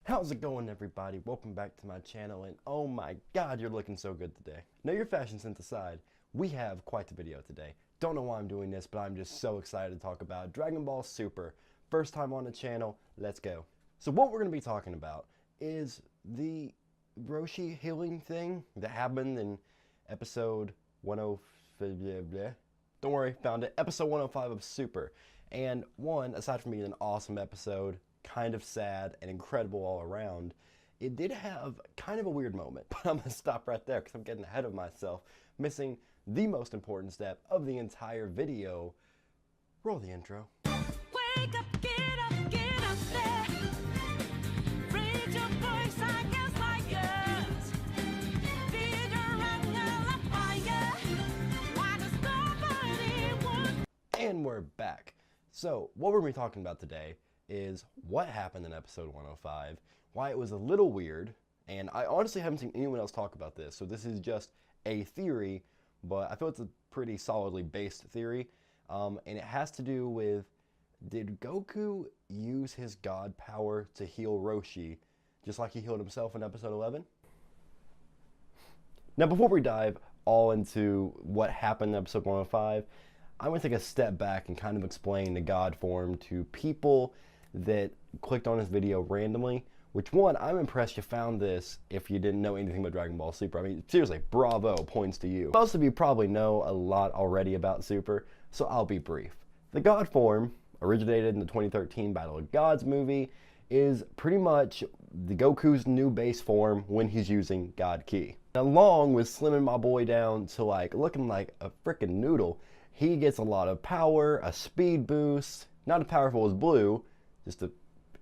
How's it going, everybody? Welcome back to my channel, and oh my god, you're looking so good today. Now, your fashion sense aside, we have quite the video today. Don't know why I'm doing this, but I'm just so excited to talk about Dragon Ball Super. First time on the channel, let's go. So what we're going to be talking about is the Roshi healing thing that happened in episode 105. Don't worry, found it. Episode 105 of Super. And one, aside from being an awesome episode, kind of sad and incredible all around, it did have kind of a weird moment, but I'm gonna stop right there because I'm getting ahead of myself, missing the most important step of the entire video. Roll the intro. Wake up, get up there. Raise your voice, I guess, like yours. Figure out your fire. Why does nobody want? And we're back. So what we're gonna be talking about today is what happened in episode 105, why it was a little weird, and I honestly haven't seen anyone else talk about this, so this is just a theory, but I feel it's a pretty solidly based theory, and it has to do with, did Goku use his god power to heal Roshi, just like he healed himself in episode 11? Now, before we dive all into what happened in episode 105, I'm going to take a step back and kind of explain the god form to people that clicked on this video randomly. Which one, I'm impressed you found this if you didn't know anything about Dragon Ball Super. I mean, seriously, bravo, points to you. Most of you probably know a lot already about Super, so I'll be brief. The god form, originated in the 2013 Battle of Gods movie, is pretty much the Goku's new base form when he's using God Ki. Along with slimming my boy down to like looking like a freaking noodle, he gets a lot of power, a speed boost, not as powerful as Blue, just to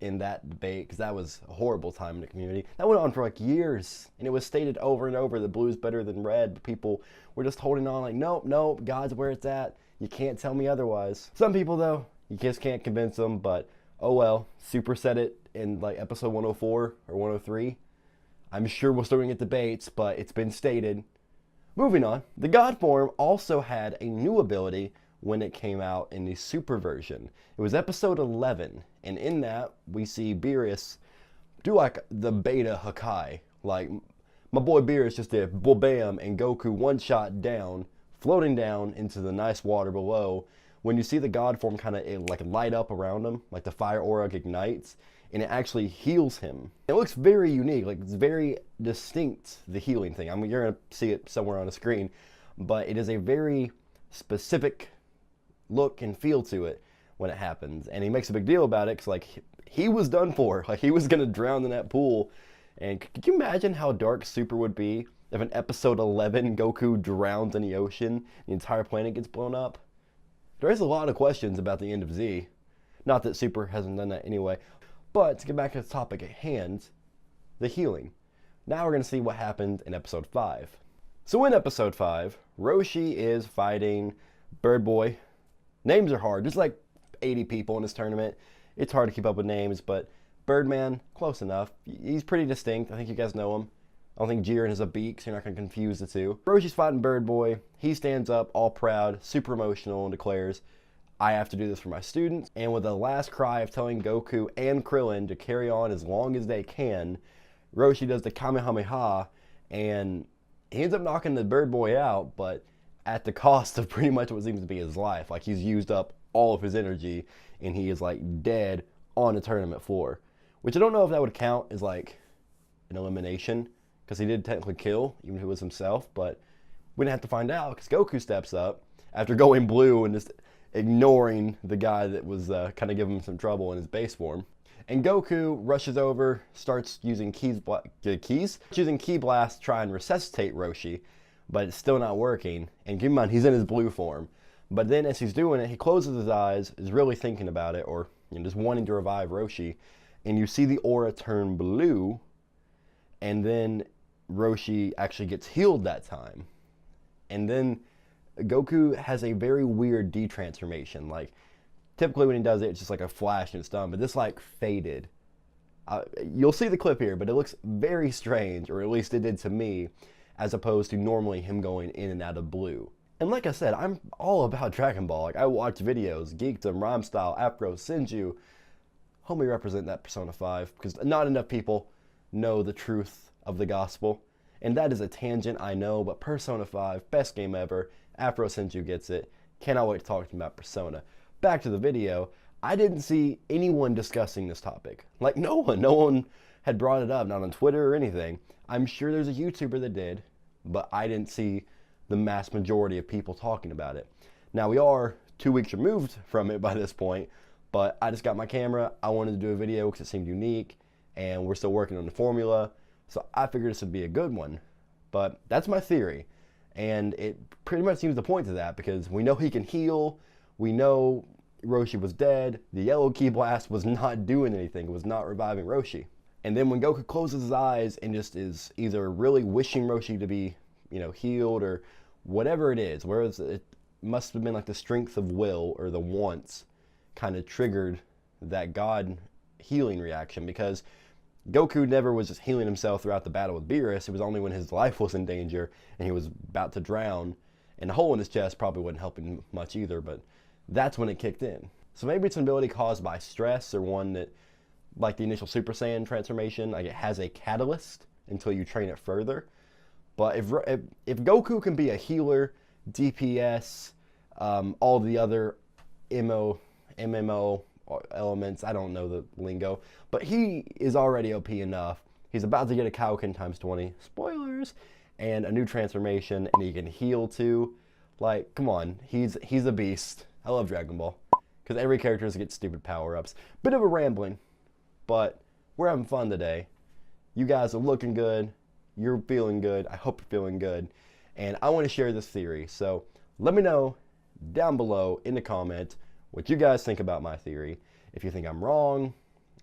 end that debate, because that was a horrible time in the community. That went on for like years, and it was stated over and over that Blue's better than Red, but people were just holding on like, nope, nope, God's where it's at. You can't tell me otherwise. Some people, though, you just can't convince them, but oh well. Super said it in like episode 104 or 103. I'm sure we'll still get debates, but it's been stated. Moving on, the God form also had a new ability when it came out in the Super version. It was episode 11, and in that, we see Beerus do like the beta Hakai. Like, my boy Beerus just did bam, and Goku one shot down, floating down into the nice water below. When you see the God form kind of like light up around him, like the fire aura ignites, and it actually heals him. It looks very unique, like it's very distinct, the healing thing. I mean, you're gonna see it somewhere on the screen, but it is a very specific look and feel to it when it happens. And he makes a big deal about it because like he was done for, like he was gonna drown in that pool. And could you imagine how dark Super would be if in episode 11 Goku drowns in the ocean, the entire planet gets blown up? There is a lot of questions about the end of Z. Not that Super hasn't done that anyway. But to get back to the topic at hand, the healing. Now we're going to see what happened in episode 5. So in episode 5, Roshi is fighting Bird Boy. Names are hard. There's like 80 people in this tournament. It's hard to keep up with names, but Birdman, close enough. He's pretty distinct. I think you guys know him. I don't think Jiren has a beak, so you're not going to confuse the two. Roshi's fighting Bird Boy. He stands up, all proud, super emotional, and declares, I have to do this for my students. And with a last cry of telling Goku and Krillin to carry on as long as they can, Roshi does the Kamehameha, and he ends up knocking the Bird Boy out, but at the cost of pretty much what seems to be his life. Like he's used up all of his energy, and he is like dead on the tournament floor. Which I don't know if that would count as like an elimination, because he did technically kill, even if it was himself, but we didn't have to find out, because Goku steps up after going blue and just ignoring the guy that was kind of giving him some trouble in his base form. And Goku rushes over, starts using Ki Blast to try and resuscitate Roshi, but it's still not working. And keep in mind, he's in his blue form. But then as he's doing it, he closes his eyes, is really thinking about it, or just wanting to revive Roshi. And you see the aura turn blue, and then Roshi actually gets healed that time. And then Goku has a very weird detransformation. Like, typically when he does it, it's just like a flash and it's done, but this like faded. You'll see the clip here, but it looks very strange, or at least it did to me, as opposed to normally him going in and out of blue. And like I said, I'm all about Dragon Ball. Like, I watch videos, Geekdom, Rhyme Style, Afro, Senju, help me represent that Persona 5, because not enough people know the truth of the gospel. And that is a tangent, I know, but Persona 5, best game ever. Afro Senju gets it. Cannot wait to talk to him about Persona. Back to the video. I didn't see anyone discussing this topic. Like, no one had brought it up, not on Twitter or anything. I'm sure there's a YouTuber that did, but I didn't see the mass majority of people talking about it. Now, we are 2 weeks removed from it by this point, but I just got my camera. I wanted to do a video because it seemed unique, and we're still working on the formula, so I figured this would be a good one. But that's my theory, and it pretty much seems to point to that, because we know he can heal, we know Roshi was dead, the yellow ki blast was not doing anything, it was not reviving Roshi. And then when Goku closes his eyes and just is either really wishing Roshi to be, healed, or whatever it is, whereas it must have been like the strength of will or the wants kind of triggered that God healing reaction, because Goku never was just healing himself throughout the battle with Beerus. It was only when his life was in danger and he was about to drown, and the hole in his chest probably wasn't helping much either, but that's when it kicked in. So maybe it's an ability caused by stress, or one that, like the initial Super Saiyan transformation, like it has a catalyst until you train it further. But if Goku can be a healer, DPS, all the other MMO elements, I don't know the lingo, but he is already OP enough. He's about to get a Kaioken times 20, spoilers, and a new transformation, and he can heal too. Like, come on, he's a beast. I love Dragon Ball, because every character gets stupid power-ups. Bit of a rambling, but we're having fun today. You guys are looking good. You're feeling good. I hope you're feeling good. And I want to share this theory. So let me know down below in the comments what you guys think about my theory. If you think I'm wrong.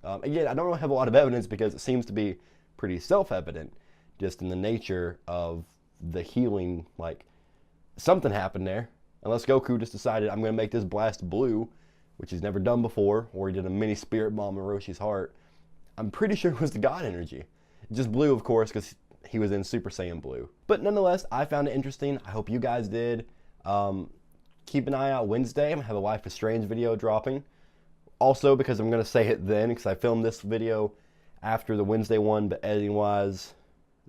Again, I don't really have a lot of evidence, because it seems to be pretty self-evident just in the nature of the healing. Like, something happened there. Unless Goku just decided, I'm going to make this blast blue, which he's never done before, or he did a mini spirit bomb in Roshi's heart. I'm pretty sure it was the God energy. Just blue, of course, because he was in Super Saiyan blue. But nonetheless, I found it interesting. I hope you guys did. Keep an eye out Wednesday. I'm going to have a Life is Strange video dropping. Also, because I'm going to say it then, because I filmed this video after the Wednesday one, but editing-wise,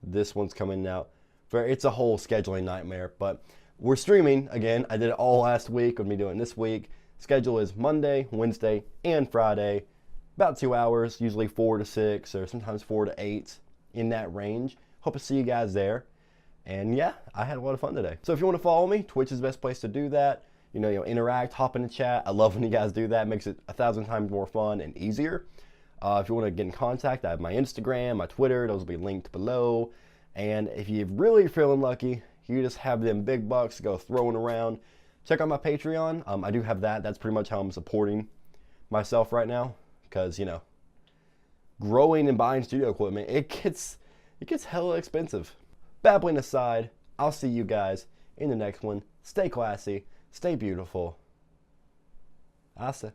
this one's coming out. It's a whole scheduling nightmare, but we're streaming again. I did it all last week. I'm going to be doing it this week. Schedule is Monday, Wednesday, and Friday. About 2 hours, usually 4 to 6, or sometimes 4 to 8, in that range. Hope to see you guys there. And yeah, I had a lot of fun today. So if you want to follow me, Twitch is the best place to do that. Interact, hop in the chat. I love when you guys do that. It makes it 1,000 times more fun and easier. If you want to get in contact, I have my Instagram, my Twitter. Those will be linked below. And if you're really feeling lucky, you just have them big bucks to go throwing around, check out my Patreon. I do have that. That's pretty much how I'm supporting myself right now, because growing and buying studio equipment, it gets hella expensive. Babbling aside, I'll see you guys in the next one. Stay classy, stay beautiful. Asa.